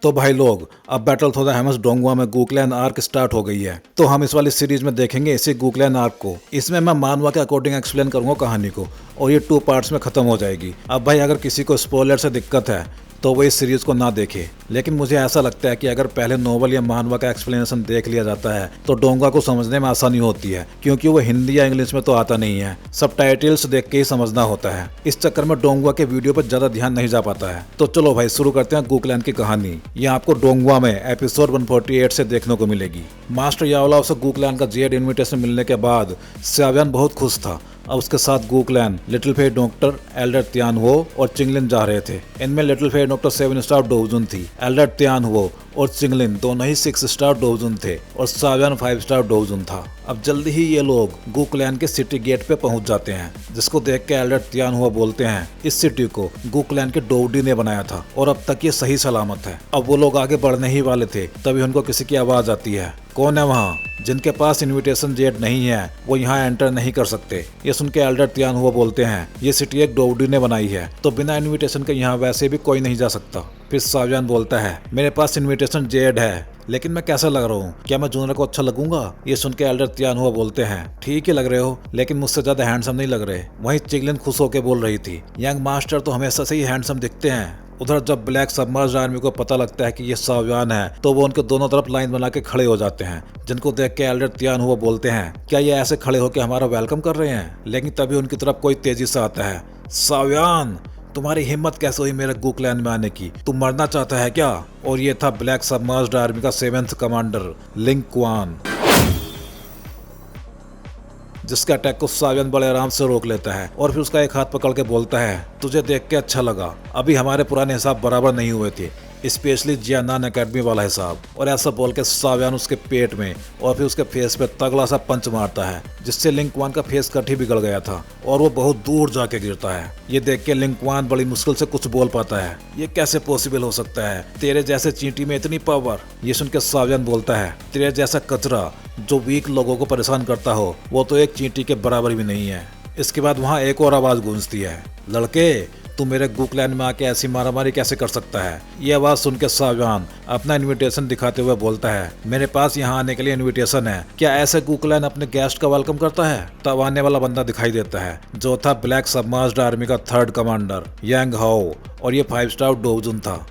तो भाई लोग, अब बैटल थ्रू द हेमस डोंगुआ में गूक्लैन आर्क स्टार्ट हो गई है। तो हम इस वाली सीरीज में देखेंगे इसी गूक्लैन आर्क को। इसमें मैं मानवा के अकॉर्डिंग एक्सप्लेन करूंगा कहानी को, और ये 2 पार्ट्स में खत्म हो जाएगी। अब भाई अगर किसी को स्पॉइलर से दिक्कत है तो वो इस सीरीज को ना देखे, लेकिन मुझे ऐसा लगता है कि अगर पहले नोवेल या मानवा का एक्सप्लेनेशन देख लिया जाता है तो डोंगा को समझने में आसानी होती है, क्योंकि वो हिंदी या इंग्लिश में तो आता नहीं है, सबटाइटल्स देख के ही समझना होता है। इस चक्कर में डोंगुआ के वीडियो पर ज्यादा ध्यान नहीं जा पाता है। तो चलो भाई शुरू करते हैं गूक्लैन की कहानी। ये आपको डोंगुआ में एपिसोड 148 से देखने को मिलेगी। मास्टर यावलाव से गूक्लैन का जेड इन्विटेशन मिलने के बाद साव्यान बहुत खुश था। अब उसके साथ गूक्लैन, लिटिल फेयर डॉक्टर, एल्डर त्यानवो और चिंगलिन जा रहे थे। इनमें लिटिल फेयर डॉक्टर 7 स्टार डोवजुन थी, एल्डर त्यानवो और चिंगलिन दोनों ही 6 स्टार डोवजुन थे और साव्यान 5 स्टार डोवजुन था। अब जल्दी ही ये लोग गूक्लैन के सिटी गेट पे पहुंच जाते हैं, जिसको देख के एल्डर त्यानवो बोलते हैं इस सिटी को गूक्लैन के डोवडी ने बनाया था और अब तक ये सही सलामत है। अब वो लोग आगे बढ़ने ही वाले थे, तभी उनको किसी की आवाज आती है। कौन है वहाँ? जिनके पास इनविटेशन जेट नहीं है वो यहाँ एंटर नहीं कर सकते। ये सुन के एल्डर त्यानवो बोलते हैं ये सिटी एक डोवडी ने बनाई है, तो बिना इनविटेशन के यहाँ वैसे भी कोई नहीं जा सकता। फिर साव्यान बोलता है मेरे पास इनविटेशन जेड है, लेकिन मैं कैसा लग रहा हूँ? क्या मैं जूनर को अच्छा लगूंगा? ये सुन के एल्डर त्यानवो बोलते हैं ठीक ही लग रहे हो, लेकिन मुझसे ज्यादा हैंडसम नहीं लग रहे। वहीं चिंगलिन खुश होकर बोल रही थी यंग मास्टर तो हमेशा से ही हैंडसम दिखते हैं। उधर जब ब्लैक सबमर्ज्ड आर्मी को पता लगता है कि ये साव्यान है तो वो उनके दोनों तरफ लाइन बना के खड़े हो जाते हैं, जिनको देख के एल्डर त्यानवो बोलते हैं क्या ये ऐसे खड़े होकर हमारा वेलकम कर रहे हैं? लेकिन तभी उनकी तरफ कोई तेजी से आता है। साव्यान, तुम्हारी हिम्मत कैसे हुई मेरे गूक्लैन में आने की? तुम मरना चाहता है क्या? और ये था ब्लैक सबमर्ज्ड आर्मी का 7th कमांडर लिंग क्वान, जिसका अटैक को साव्यान बड़े आराम से रोक लेता है और फिर उसका एक हाथ पकड़ के बोलता है तुझे देख के अच्छा लगा, अभी हमारे पुराने हिसाब बराबर नहीं हुए थे, स्पेशली जियानान एकेडमी वाला हिसाब। और ऐसा बोल के साव्यान उसके पेट में और फिर उसके फेस पे तगड़ा सा पंच मारता है, जिससे लिंग क्वान का फेस कट ही बिगड़ गया था और वो बहुत दूर जाके गिरता है। ये देख के लिंग क्वान बड़ी मुश्किल से कुछ बोल पाता है। ये कैसे पॉसिबल हो सकता है? तेरे जैसे चींटी में इतनी पावर? ये सुन के साव्यान बोलता है तेरे जैसा कचरा जो वीक लोगों को परेशान करता हो वो तो एक चींटी के बराबर भी नहीं है। इसके बाद वहाँ एक और आवाज गूंजती है लड़के तू मेरे गूक्लैन में आके ऐसी मारामारी कैसे कर सकता है? ये आवाज सुन के साव्यान अपना इनविटेशन दिखाते हुए बोलता है मेरे पास यहाँ आने के लिए इनविटेशन है, क्या ऐसे गूक्लैन अपने गेस्ट का वेलकम करता है? तब आने वाला बंदा दिखाई देता है जो था ब्लैक सबमर्ज्ड आर्मी का 3rd कमांडर यांग हाओ, और ये 5 स्टार डोवजुन था,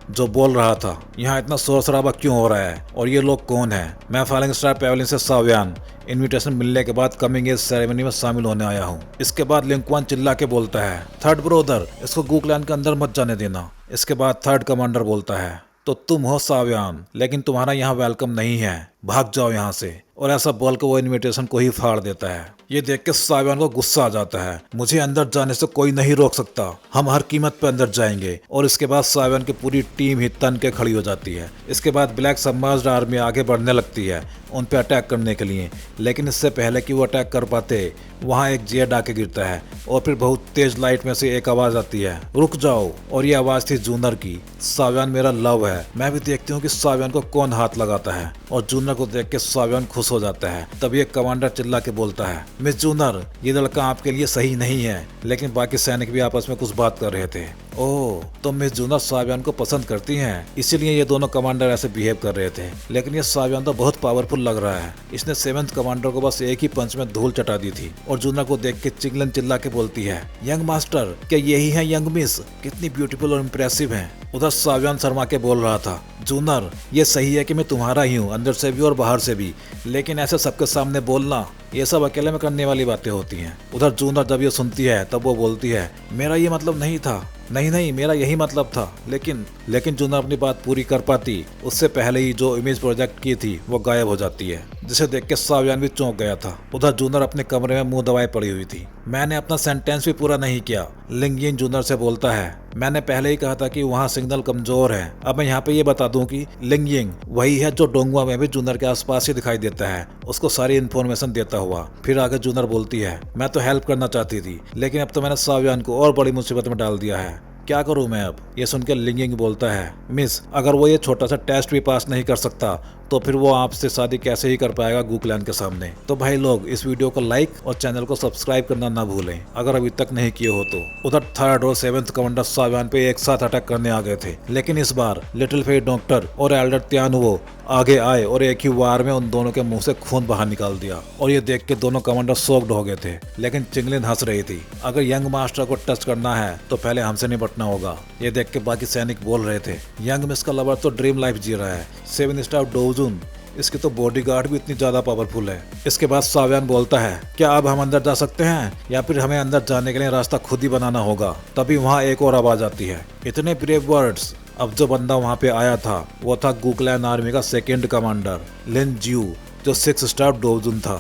जो बोल रहा था यहाँ इतना शोर शराबा क्यों हो रहा है और ये लोग कौन है? मैं फॉलिंग स्टार पैवेलियन से साव्यान इनविटेशन मिलने के बाद कमिंग एज सेरेमनी में शामिल होने आया हूँ। इसके बाद लिंग क्वान चिल्ला के बोलता है 3rd ब्रोदर, इसको गूक्लैन के अंदर मत जाने देना। इसके बाद 3rd कमांडर बोलता है तो तुम हो साव्यान, लेकिन तुम्हारा यहाँ वेलकम नहीं है, भाग जाओ यहाँ से। और ऐसा बोल के वो इनविटेशन को ही फाड़ देता है। ये देख के साव्यान को गुस्सा आ जाता है मुझे अंदर जाने से कोई नहीं रोक सकता, हम हर कीमत पे अंदर जाएंगे। और इसके बाद साव्यान की पूरी टीम ही तन के खड़ी हो जाती है। इसके बाद ब्लैक सबमर्ज्ड आर्मी आगे बढ़ने लगती है उन पे अटैक करने के लिए, लेकिन इससे पहले कि वो अटैक कर पाते वहाँ एक जेड आके गिरता है और फिर बहुत तेज लाइट में से एक आवाज आती है रुक जाओ। और ये आवाज थी जूनर की। साव्यान मेरा लव है, मैं भी देखती हूँ कि साव्यान को कौन हाथ लगाता है। और जूनर को देख के साव्यान खुश हो जाता है। तभी एक कमांडर चिल्ला के बोलता है मिस जूनर, ये लड़का आपके लिए सही नहीं है। लेकिन बाकी सैनिक भी आपस में कुछ बात कर रहे थे। ओह, तो मिस जूनर साव्यान को पसंद करती हैं, इसीलिए ये दोनों कमांडर ऐसे बिहेव कर रहे थे। लेकिन ये साव्यान तो बहुत पावरफुल लग रहा है, इसने 7th कमांडर को बस एक ही पंच में धूल चटा दी थी। और जूनर को देख के चिंगलिन चिल्ला के बोलती है यंग मास्टर, क्या यही है यंग मिस? कितनी ब्यूटीफुल और इम्प्रेसिव है। उधर साव्यान शर्मा के बोल रहा था जूनर, ये सही है कि मैं तुम्हारा ही हूँ, अंदर से भी और बाहर से भी, लेकिन ऐसे सबके सामने बोलना ये सब अकेले में करने वाली बातें होती हैं। उधर जूनर जब ये सुनती है तब वो बोलती है मेरा ये मतलब नहीं था, नहीं मेरा यही मतलब था। लेकिन जूनर अपनी बात पूरी कर पाती उससे पहले ही जो इमेज प्रोजेक्ट की थी वो गायब हो जाती है, जिसे देख के साव्यान भी चौंक गया था। उधर जूनर अपने कमरे में मुंह दबाए पड़ी हुई थी। मैंने अपना सेंटेंस भी पूरा नहीं किया, लिंगिन जूनर से बोलता है मैंने पहले ही कहा था कि वहाँ सिग्नल कमजोर है। अब मैं यहाँ पे ये बता दूं कि लिंगिंग वही है जो डोंगुआ में भी जूनर के आसपास ही दिखाई देता है, उसको सारी इन्फॉर्मेशन देता हुआ। फिर आगे जूनर बोलती है मैं तो हेल्प करना चाहती थी, लेकिन अब तो मैंने साव्यान को और बड़ी मुसीबत में डाल दिया है, क्या करूं मैं अब? ये सुनकर लिंगिंग बोलता है मिस, अगर वो ये छोटा सा टेस्ट भी पास नहीं कर सकता तो फिर वो आपसे शादी कैसे ही कर पाएगा गू क्लैन के सामने। तो भाई लोग इस वीडियो को लाइक और चैनल को सब्सक्राइब करना ना भूलें अगर अभी तक नहीं किए हो तो। उधर थर्ड और सेवेंथ कमांडर साव्यान पे एक साथ अटैक करने आ गए थे, लेकिन इस बार लिटिल फेट डॉक्टर और एल्डर त्यानुवो आगे आए और एक ही वार में उन दोनों के मुंह से खून बाहर निकाल दिया। और ये देख के दोनों कमांडर शॉक्ड हो गए थे, लेकिन चिंगलिन हंस रही थी। अगर यंग मास्टर को टच करना है तो पहले हमसे निपटना होगा। ये देख के बाकी सैनिक बोल रहे थे, यंग मिस का लवर तो ड्रीम लाइफ जी रहा है, 7 स्टार डोजुन, इसकी तो बॉडीगार्ड भी इतनी ज्यादा पावरफुल है। इसके बाद साव्यान बोलता है, क्या अब हम अंदर जा सकते हैं या फिर हमें अंदर जाने के लिए रास्ता खुद ही बनाना होगा। तभी वहाँ एक और आवाज आती है, इतने ब्रेव वर्ड्स। अब जो बंदा वहाँ पे आया था वो था गू क्लैन आर्मी का सेकेंड कमांडर लिन जियो, जो 6 स्टार डोजुन था।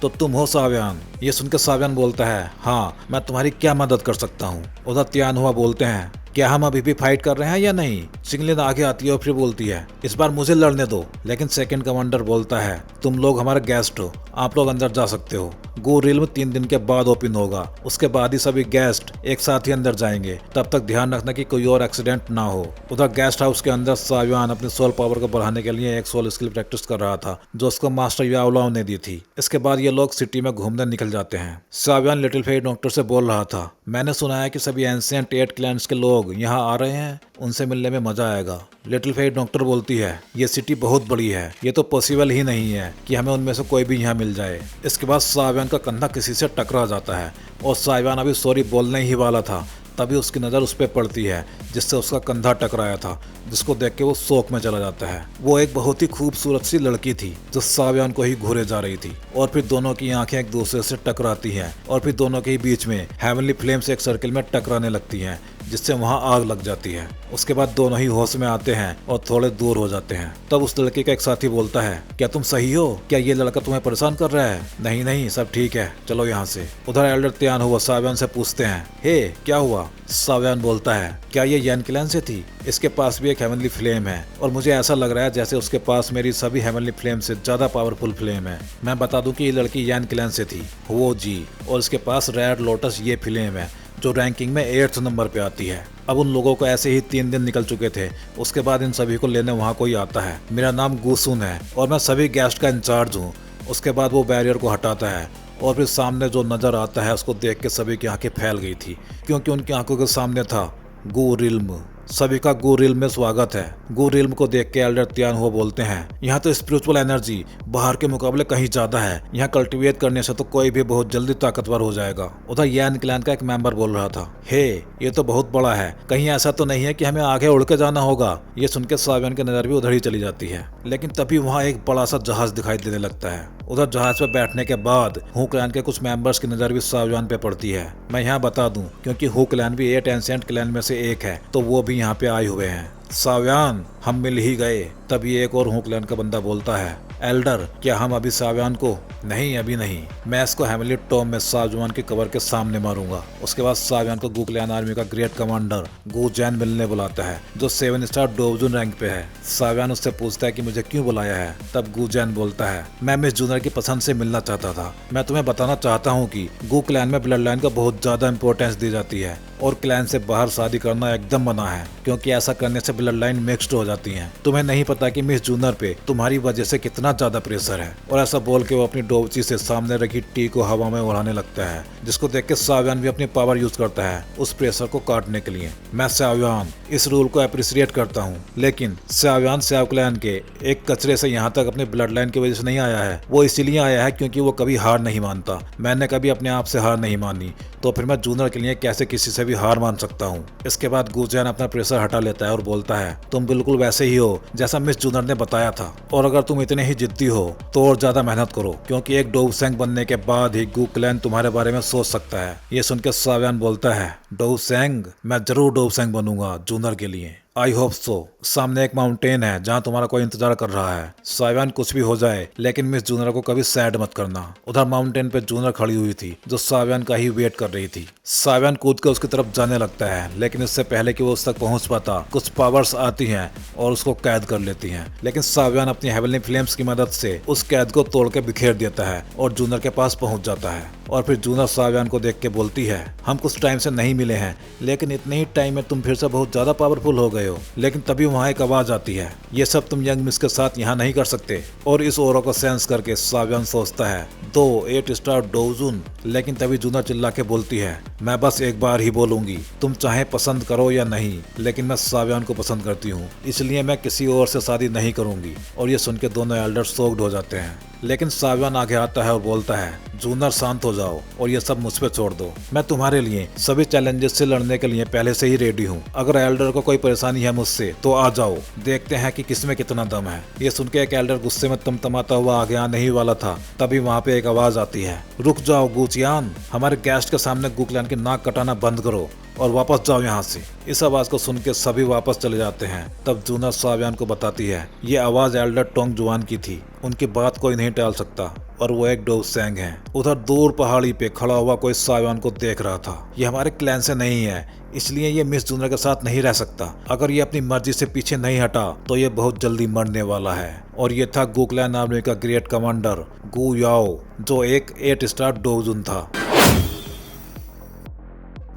तो तुम हो साव्यान? ये सुनकर साव्यान बोलता है, हाँ मैं तुम्हारी क्या मदद कर सकता हूँ। उधर त्यानुवा बोलते हैं, क्या हम अभी भी फाइट कर रहे हैं या नहीं। चिंगलिन आगे आती है और फिर बोलती है, इस बार मुझे लड़ने दो। लेकिन सेकंड कमांडर बोलता है, तुम लोग हमारे गेस्ट हो, आप लोग अंदर जा सकते हो। गू रिल्म 3 दिन के बाद ओपन होगा, उसके बाद ही सभी गेस्ट एक साथ ही अंदर जाएंगे। तब तक ध्यान रखना कि कोई और एक्सीडेंट ना हो। उधर गेस्ट हाउस के अंदर साव्यान अपनी सोल पावर को बढ़ाने के लिए एक सोल स्किल प्रैक्टिस कर रहा था, जो उसको मास्टर याओलाओ ने दी थी। इसके बाद ये लोग सिटी में घूमने निकल जाते हैं। साव्यान लिटिल फेट डॉक्टर से बोल रहा था, मैंने सुना है कि सभी एंशिएंट 8 क्लैंस के लोग यहाँ आ रहे हैं, उनसे मिलने में मजा आएगा। लिटिल फेट डॉक्टर बोलती है, ये सिटी बहुत बड़ी है, ये तो पॉसिबल ही नहीं है कि हमें उनमें से कोई भी यहाँ मिल जाए। इसके बाद साव्यान का कंधा किसी से टकरा जाता है और साव्यान अभी सॉरी बोलने ही वाला था, तभी उसकी नज़र उस पर पड़ती है जिससे उसका कंधा टकराया था, जिसको देख के वो शोक में चला जाता है। वो एक बहुत ही खूबसूरत सी लड़की थी जो साव्यान को ही घूरे जा रही थी, और फिर दोनों की आंखें एक दूसरे से टकराती हैं और फिर दोनों के ही बीच में हेवनली फ्लेम्स एक सर्किल में टकराने लगती हैं, जिससे वहां आग लग जाती है। उसके बाद दोनों ही होश में आते हैं और थोड़े दूर हो जाते हैं। तब उस लड़के का एक साथी बोलता है, क्या तुम सही हो? क्या ये लड़का तुम्हें परेशान कर रहा है? नहीं नहीं, सब ठीक है, चलो यहाँ से। उधर एल्डर त्यानुवो साव्यान से पूछते हैं, हे क्या हुआ? साव्यान बोलता है, क्या ये यन क्लैन से थी? इसके पास भी एक हेवनली फ्लेम है और मुझे ऐसा लग रहा है जैसे उसके पास मेरी सभी हेवनली फ्लेम से ज्यादा पावरफुल फ्लेम है। मैं बता दूं कि ये लड़की यन क्लैन से थी, वो जी, और इसके पास रेड लोटस ये फ्लेम है जो रैंकिंग में 8th नंबर पे आती है। अब उन लोगों को ऐसे ही 3 दिन निकल चुके थे। उसके बाद इन सभी को लेने वहाँ कोई आता है। मेरा नाम गुसुन है और मैं सभी गेस्ट का इंचार्ज हूँ। उसके बाद वो बैरियर को हटाता है और फिर सामने जो नजर आता है उसको देख के सभी की आंखें फैल गई थी, क्योंकि उनकी आंखों के सामने था गू रिल्म। सभी का गू रिल्म में स्वागत है। गू रिल्म को देख के एल्डर त्यानुवो बोलते हैं, यहाँ तो स्पिरिचुअल एनर्जी बाहर के मुकाबले कहीं ज्यादा है, यहाँ कल्टीवेट करने से तो कोई भी बहुत जल्दी ताकतवर हो जाएगा। उधर यन क्लैन का एक मेंबर बोल रहा था, हे ये तो बहुत बड़ा है, कहीं ऐसा तो नहीं है कि हमें आगे उड़ के जाना होगा। ये सुन के साव्यान की नजर भी उधर ही चली जाती है, लेकिन तभी वहाँ एक बड़ा सा जहाज दिखाई देने लगता है। उधर जहाज पे बैठने के बाद हू क्लैन के कुछ मेंबर्स की नजर भी साव्यान पे पड़ती है। मैं यहाँ बता दूं, क्योंकि हू क्लैन भी 8 एंशिएंट क्लैन में से एक है, तो वो भी यहाँ पे आए हुए हैं। साव्यान, हम मिल ही गए। तभी एक और हू क्लैन का बंदा बोलता है, एल्डर क्या हम अभी साव्यान को? नहीं अभी नहीं, मैं इसको हेवनली टॉम में साव्यान के कवर के सामने मारूंगा। उसके बाद साव्यान को गू क्लैन आर्मी का ग्रेट कमांडर गू जैन मिलने बुलाता है, जो 7 स्टार डोजुन रैंक पे है। साव्यान उससे पूछता है कि मुझे क्यों बुलाया है। तब गू जैन बोलता है, मैं मिस जूनियर की पसंद से मिलना चाहता था। मैं तुम्हें बताना चाहता हूँ कि गू क्लैन में ब्लड लाइन का बहुत ज्यादा इंपॉर्टेंस दी जाती है और क्लैन से बाहर शादी करना एकदम मना है, क्योंकि ऐसा करने से ब्लड लाइन मिक्स्ड हो जाती हैं। तुम्हें नहीं पता कि मिस जूनियर पे तुम्हारी वजह से कितना ज्यादा प्रेशर है। और ऐसा बोल के वो अपनी डोबची से सामने रखी टी को हवा में उड़ाने लगता है, जिसको देख के साव्यान भी अपनी पावर यूज करता है उस प्रेशर को काटने के लिए। मैं साव्यान इस रूल को अप्रिशिएट करता हूँ, लेकिन साव्यान स्याव क्लैन के एक कचरे से यहाँ तक अपने ब्लड लाइन की वजह से नहीं आया है। वो इसीलिए आया है क्योंकि वो कभी हार नहीं मानता। मैंने कभी अपने आप से हार नहीं मानी, तो फिर मैं जूनियर के लिए कैसे किसी से भी हार मान सकता हूँ। इसके बाद गू जैन अपना प्रेशर हटा लेता है और बोलता है, तुम बिल्कुल वैसे ही हो जैसा मिस जूनियर ने बताया था, और अगर तुम इतने ही जिद्दी हो तो और ज्यादा मेहनत करो, क्योंकि एक डोवसेंग बनने के बाद ही गू क्लैन तुम्हारे बारे में सोच सकता है। ये सुन के साव्यान बोलता है, डोवसेंग? मैं जरूर डोवसेंग बनूंगा जूनियर के लिए। I hope so. सामने एक माउंटेन है जहाँ तुम्हारा कोई इंतजार कर रहा है। साव्यान कुछ भी हो जाए, लेकिन मिस जूनियर को कभी सैड मत करना। उधर माउंटेन पे जूनियर खड़ी हुई थी, जो साव्यान का ही वेट कर रही थी। साव्यान कूद कर उसकी तरफ जाने लगता है, लेकिन इससे पहले कि वो उस तक पहुंच पाता, कुछ पावर्स आती हैं और उसको कैद कर लेती हैं। लेकिन साव्यान अपनी हेवनली फ्लेम्स की मदद से उस कैद को तोड़ के बिखेर देता है और जूनियर के पास पहुंच जाता है। और फिर जूनर साव्यान को देख के बोलती है, हम कुछ टाइम से नहीं मिले हैं, लेकिन इतने ही टाइम में तुम फिर से बहुत ज्यादा पावरफुल हो गए हो। लेकिन तभी वहाँ एक आवाज आती है, ये सब तुम यंग मिस के साथ यहाँ नहीं कर सकते। और इस ओरा को सेंस करके साव्यान सोचता है 8 स्टार डोजुन। लेकिन तभी जूनर चिल्ला के बोलती है, मैं बस एक बार ही बोलूंगी, तुम चाहे पसंद करो या नहीं, लेकिन मैं साव्यान को पसंद करती हूँ, इसलिए मैं किसी और से शादी नहीं करूंगी। और ये सुन के दोनों एल्डर शॉक्ड हो जाते हैं। लेकिन साव्यान आगे आता है और बोलता है, जूनर शांत हो जाओ और ये सब मुझ पे छोड़ दो। मैं तुम्हारे लिए सभी चैलेंजेस से लड़ने के लिए पहले से ही रेडी हूँ। अगर एल्डर को कोई परेशानी है मुझसे तो आ जाओ, देखते हैं कि किसमें कितना दम है। ये सुन के एक एल्डर गुस्से में तमतमाता हुआ आगे आने ही वाला था, तभी वहाँ पे एक आवाज आती है, रुक जाओ गुचियान, हमारे गेस्ट के सामने गुकलान की नाक कटाना बंद करो और वापस जाओ यहाँ से। इस आवाज को सुन के सभी वापस चले जाते हैं। तब जूनर साव्यान को बताती है, ये आवाज एल्डर टोंग जुआन की थी, उनकी बात कोई नहीं टाल सकता और वो एक डोसेंग है। उधर दूर पहाड़ी पे खड़ा हुआ कोई साव्यान को देख रहा था। ये हमारे क्लैन से नहीं है, इसलिए ये मिस जूनर के साथ नहीं रह सकता। अगर ये अपनी मर्जी से पीछे नहीं हटा तो ये बहुत जल्दी मरने वाला है। और ये था गुकलैन आर्मी का ग्रेट कमांडर गु याओ, जो एक 8 स्टार डोजुन था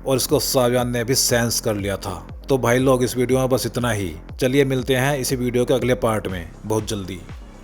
और इसको साव्यान ने भी सेंस कर लिया था। तो भाई लोग, इस वीडियो में बस इतना ही। चलिए मिलते हैं इसी वीडियो के अगले पार्ट में बहुत जल्दी।